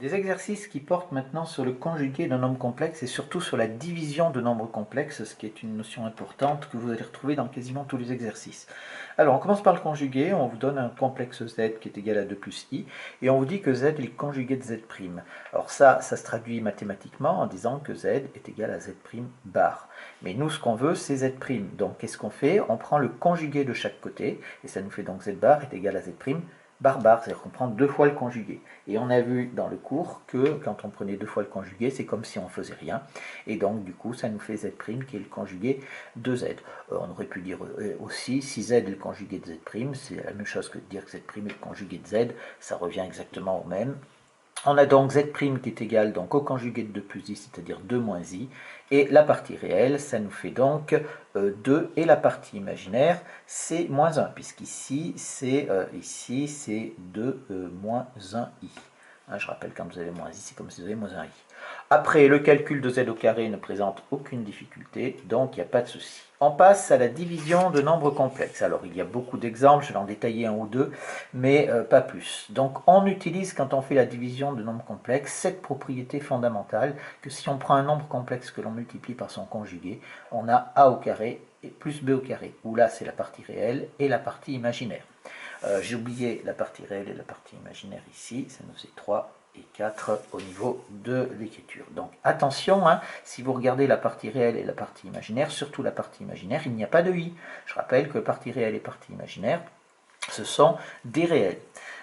Des exercices qui portent maintenant sur le conjugué d'un nombre complexe et surtout sur la division de nombres complexes, ce qui est une notion importante que vous allez retrouver dans quasiment tous les exercices. Alors on commence par le conjugué, on vous donne un complexe z qui est égal à 2 plus i, et on vous dit que z est le conjugué de z'. Alors ça se traduit mathématiquement en disant que z est égal à z' bar. Mais nous ce qu'on veut c'est z', donc qu'est-ce qu'on fait? On prend le conjugué de chaque côté, et ça nous fait donc z bar est égal à z' bar, c'est-à-dire qu'on prend deux fois le conjugué. Et on a vu dans le cours que quand on prenait deux fois le conjugué, c'est comme si on ne faisait rien. Et donc, du coup, ça nous fait z' qui est le conjugué de z. On aurait pu dire aussi, si z est le conjugué de z', c'est la même chose que de dire que z' est le conjugué de z. Ça revient exactement au même. On a donc z' qui est égal donc au conjugué de 2 plus i, c'est-à-dire 2 moins i, et la partie réelle, ça nous fait donc 2, et la partie imaginaire, c'est moins 1, puisqu'ici, c'est 2 moins 1i. Je rappelle, quand vous avez moins i, c'est comme si vous avez moins 1i. Après, le calcul de z au carré ne présente aucune difficulté, donc il n'y a pas de souci. On passe à la division de nombres complexes. Alors, il y a beaucoup d'exemples, je vais en détailler un ou deux, mais pas plus. Donc, on utilise, quand on fait la division de nombres complexes, cette propriété fondamentale, que si on prend un nombre complexe que l'on multiplie par son conjugué, on a a au carré et plus b au carré, où là, c'est la partie réelle et la partie imaginaire. J'ai oublié la partie réelle et la partie imaginaire ici, ça nous fait 3 et 4 au niveau de l'écriture. Donc attention, si vous regardez la partie réelle et la partie imaginaire, surtout la partie imaginaire, il n'y a pas de i. Je rappelle que partie réelle et partie imaginaire, ce sont des réels.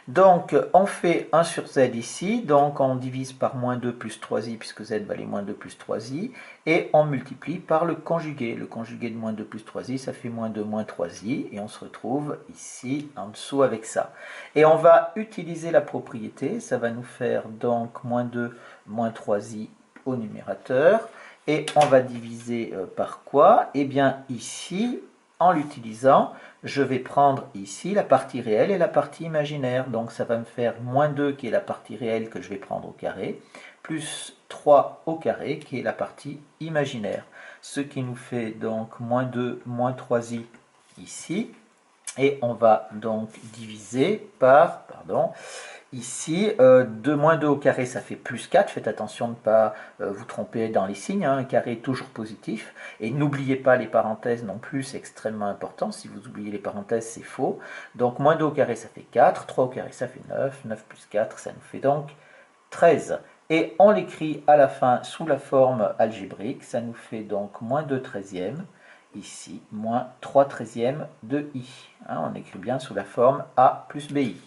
Donc on fait 1 sur z ici, donc on divise par moins 2 plus 3i, puisque z valait moins 2 plus 3i, et on multiplie par le conjugué. Le conjugué de moins 2 plus 3i, ça fait moins 2 moins 3i, et on se retrouve ici en dessous avec ça. Et on va utiliser la propriété, ça va nous faire donc moins 2 moins 3i au numérateur, et on va diviser par quoi? Eh bien ici, en l'utilisant, je vais prendre ici la partie réelle et la partie imaginaire. Donc ça va me faire moins 2 qui est la partie réelle que je vais prendre au carré, plus 3 au carré qui est la partie imaginaire. Ce qui nous fait donc moins 2 moins 3i ici. Et on va donc diviser par, ici, 2 moins 2 au carré, ça fait plus 4. Faites attention de ne pas vous tromper dans les signes. Un carré est toujours positif. Et n'oubliez pas les parenthèses non plus, c'est extrêmement important. Si vous oubliez les parenthèses, c'est faux. Donc, moins 2 au carré, ça fait 4. 3 au carré, ça fait 9. 9 plus 4, ça nous fait donc 13. Et on l'écrit à la fin sous la forme algébrique. Ça nous fait donc moins 2 treizièmes. Ici, moins 3 treizièmes de i. On écrit bien sous la forme a plus bi.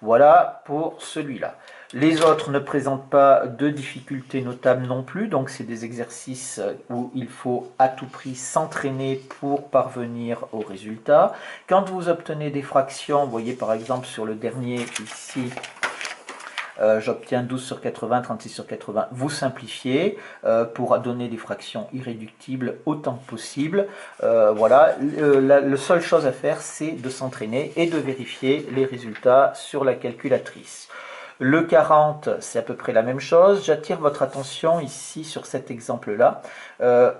Voilà pour celui-là. Les autres ne présentent pas de difficultés notables non plus, donc c'est des exercices où il faut à tout prix s'entraîner pour parvenir au résultat. Quand vous obtenez des fractions, vous voyez par exemple sur le dernier ici, j'obtiens 12 sur 80, 36 sur 80, vous simplifiez pour donner des fractions irréductibles autant que possible. Voilà, la seule chose à faire, c'est de s'entraîner et de vérifier les résultats sur la calculatrice. Le 40, c'est à peu près la même chose. J'attire votre attention ici sur cet exemple-là,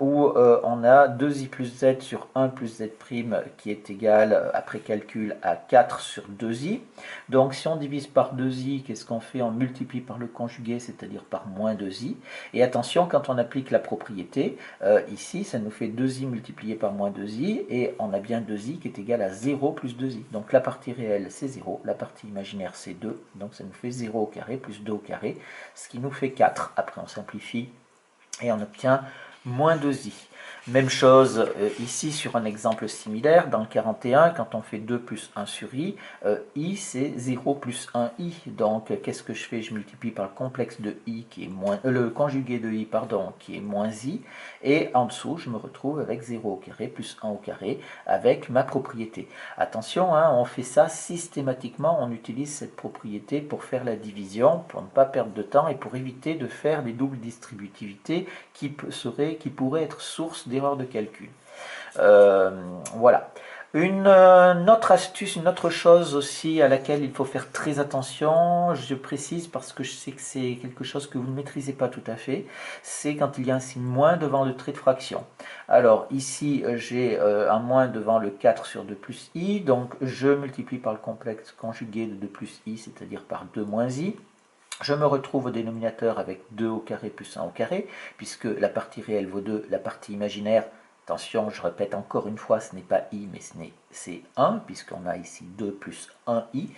où on a 2i plus z sur 1 plus z' qui est égal, après calcul, à 4 sur 2i. Donc si on divise par 2i, qu'est-ce qu'on fait? On multiplie par le conjugué, c'est-à-dire par moins 2i. Et attention, quand on applique la propriété, ici, ça nous fait 2i multiplié par moins 2i, et on a bien 2i qui est égal à 0 plus 2i. Donc la partie réelle, c'est 0, la partie imaginaire, c'est 2, donc ça nous fait 0 au carré plus 2 au carré, ce qui nous fait 4. Après, on simplifie et on obtient moins 2i. Même chose ici sur un exemple similaire, dans le 41, quand on fait 2 plus 1 sur i c'est 0 plus 1i. Donc qu'est-ce que je fais? Je multiplie par le complexe de i qui est moins, le conjugué de i, pardon, qui est moins i, et en dessous je me retrouve avec 0 au carré plus 1 au carré avec ma propriété. Attention, on fait ça systématiquement, on utilise cette propriété pour faire la division, pour ne pas perdre de temps et pour éviter de faire des doubles distributivités qui pourraient être source d'erreurs de calcul. Voilà. Une autre astuce, une autre chose aussi à laquelle il faut faire très attention, je précise parce que je sais que c'est quelque chose que vous ne maîtrisez pas tout à fait, c'est quand il y a un signe moins devant le trait de fraction. Alors ici j'ai un moins devant le 4 sur 2 plus i, donc je multiplie par le complexe conjugué de 2 plus i, c'est-à-dire par 2 moins i. Je me retrouve au dénominateur avec 2 au carré plus 1 au carré, puisque la partie réelle vaut 2, la partie imaginaire, attention, je répète encore une fois, ce n'est pas i, mais c'est 1, puisqu'on a ici 2 plus 1i.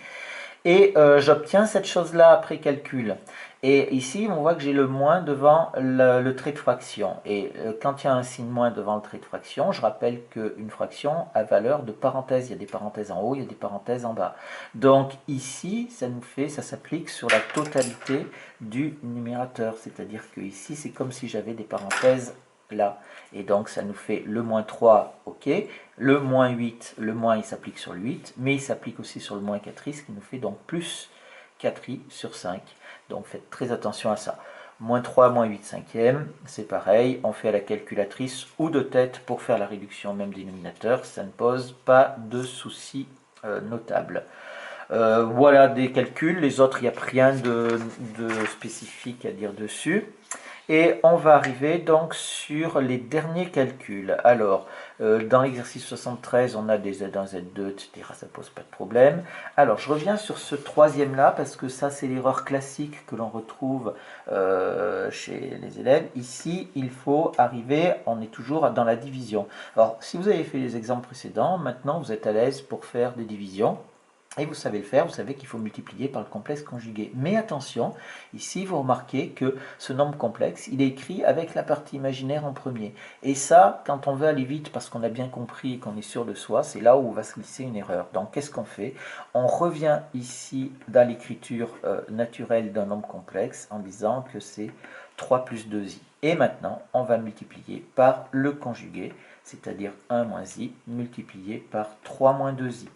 Et j'obtiens cette chose-là après calcul. Et ici, on voit que j'ai le moins devant le trait de fraction. Et quand il y a un signe moins devant le trait de fraction, je rappelle qu'une fraction a valeur de parenthèse. Il y a des parenthèses en haut, il y a des parenthèses en bas. Donc ici, ça s'applique sur la totalité du numérateur. C'est-à-dire que ici, c'est comme si j'avais des parenthèses là. Et donc ça nous fait le moins 3, ok. Le moins 8, le moins il s'applique sur le 8, mais il s'applique aussi sur le moins 4i, ce qui nous fait donc plus 4i sur 5. Donc faites très attention à ça. Moins 3, moins 8 cinquième, c'est pareil, on fait à la calculatrice ou de tête pour faire la réduction au même dénominateur, ça ne pose pas de souci notable. Voilà des calculs, les autres il n'y a rien de spécifique à dire dessus. Et on va arriver donc sur les derniers calculs. Alors, dans l'exercice 73, on a des Z1, Z2, etc. Ça ne pose pas de problème. Alors, je reviens sur ce troisième là, parce que ça, c'est l'erreur classique que l'on retrouve chez les élèves. Ici, il faut arriver, on est toujours dans la division. Alors, si vous avez fait les exemples précédents, maintenant, vous êtes à l'aise pour faire des divisions. Et vous savez le faire, vous savez qu'il faut multiplier par le complexe conjugué. Mais attention, ici vous remarquez que ce nombre complexe, il est écrit avec la partie imaginaire en premier. Et ça, quand on veut aller vite parce qu'on a bien compris et qu'on est sûr de soi, c'est là où va se glisser une erreur. Donc qu'est-ce qu'on fait? On revient ici dans l'écriture naturelle d'un nombre complexe en disant que c'est 3 plus 2i. Et maintenant, on va multiplier par le conjugué, c'est-à-dire 1 moins i multiplié par 3 moins 2i.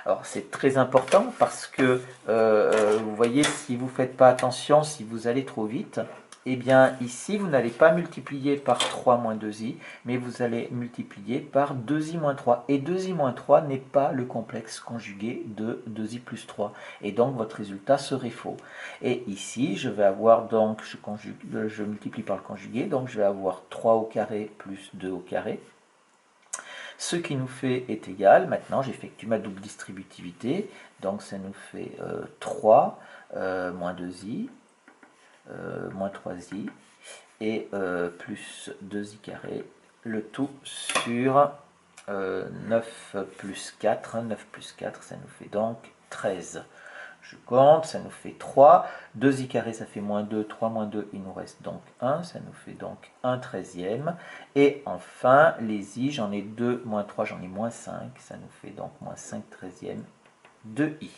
Alors c'est très important parce que vous voyez, si vous ne faites pas attention, si vous allez trop vite, eh bien ici vous n'allez pas multiplier par 3 moins 2i, mais vous allez multiplier par 2i moins 3. Et 2i moins 3 n'est pas le complexe conjugué de 2i plus 3. Et donc votre résultat serait faux. Et ici je vais avoir donc, je multiplie par le conjugué, donc je vais avoir 3 au carré plus 2 au carré. Ce qui nous fait est égal, maintenant j'effectue ma double distributivité, donc ça nous fait 3 moins 2i, moins 3i, et plus 2i carré, le tout sur 9 plus 4, 9 plus 4, ça nous fait donc 13. Je compte, ça nous fait 3. 2i carré, ça fait moins 2. 3 moins 2, il nous reste donc 1. Ça nous fait donc 1 treizième. Et enfin, les i, j'en ai 2, moins 3, j'en ai moins 5. Ça nous fait donc moins 5 treizième de i.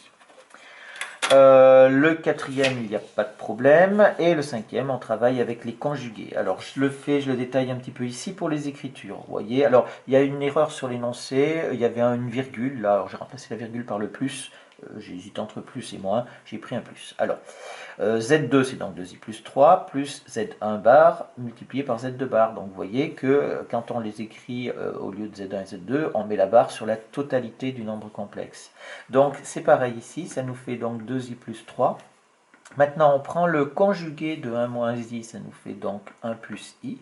Le quatrième, il n'y a pas de problème. Et le cinquième, on travaille avec les conjugués. Alors, je le détaille un petit peu ici pour les écritures. Vous voyez, alors, il y a une erreur sur l'énoncé. Il y avait une virgule. Là, alors j'ai remplacé la virgule par le plus. J'ai hésité entre plus et moins. J'ai pris un plus. Alors, Z2, c'est donc 2i plus 3, plus Z1 bar multiplié par Z2 bar. Donc, vous voyez que quand on les écrit au lieu de Z1 et Z2, on met la barre sur la totalité du nombre complexe. Donc, c'est pareil ici. Ça nous fait donc 2i plus 3. Maintenant, on prend le conjugué de 1 moins i, ça nous fait donc 1 plus i,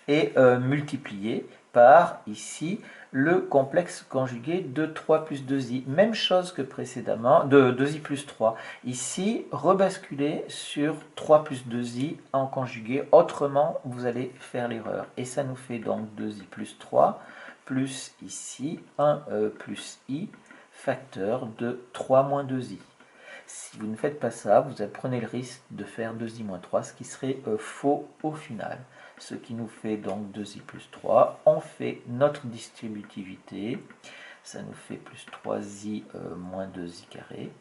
et multiplié par, ici, le complexe conjugué de 3 plus 2i. Même chose que précédemment, de 2i plus 3. Ici, rebasculer sur 3 plus 2i en conjugué, autrement, vous allez faire l'erreur. Et ça nous fait donc 2i plus 3, plus ici, 1 plus i, facteur de 3 moins 2i. Si vous ne faites pas ça, vous prenez le risque de faire 2i moins 3, ce qui serait faux au final. Ce qui nous fait donc 2i plus 3. On fait notre distributivité. Ça nous fait plus 3i moins 2i carré.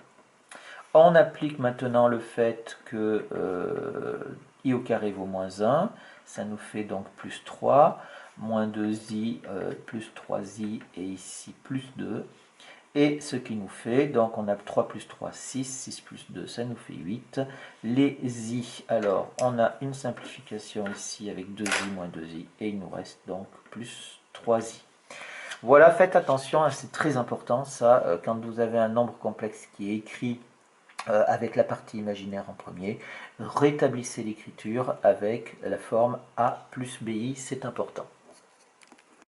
On applique maintenant le fait que i au carré vaut moins 1. Ça nous fait donc plus 3, moins 2i, plus 3i, et ici plus 2. Et ce qui nous fait, donc on a 3 plus 3, 6, 6 plus 2, ça nous fait 8. Les i, alors on a une simplification ici avec 2i moins 2i, et il nous reste donc plus 3i. Voilà, faites attention, c'est très important ça, quand vous avez un nombre complexe qui est écrit avec la partie imaginaire en premier, rétablissez l'écriture avec la forme a plus bi, c'est important.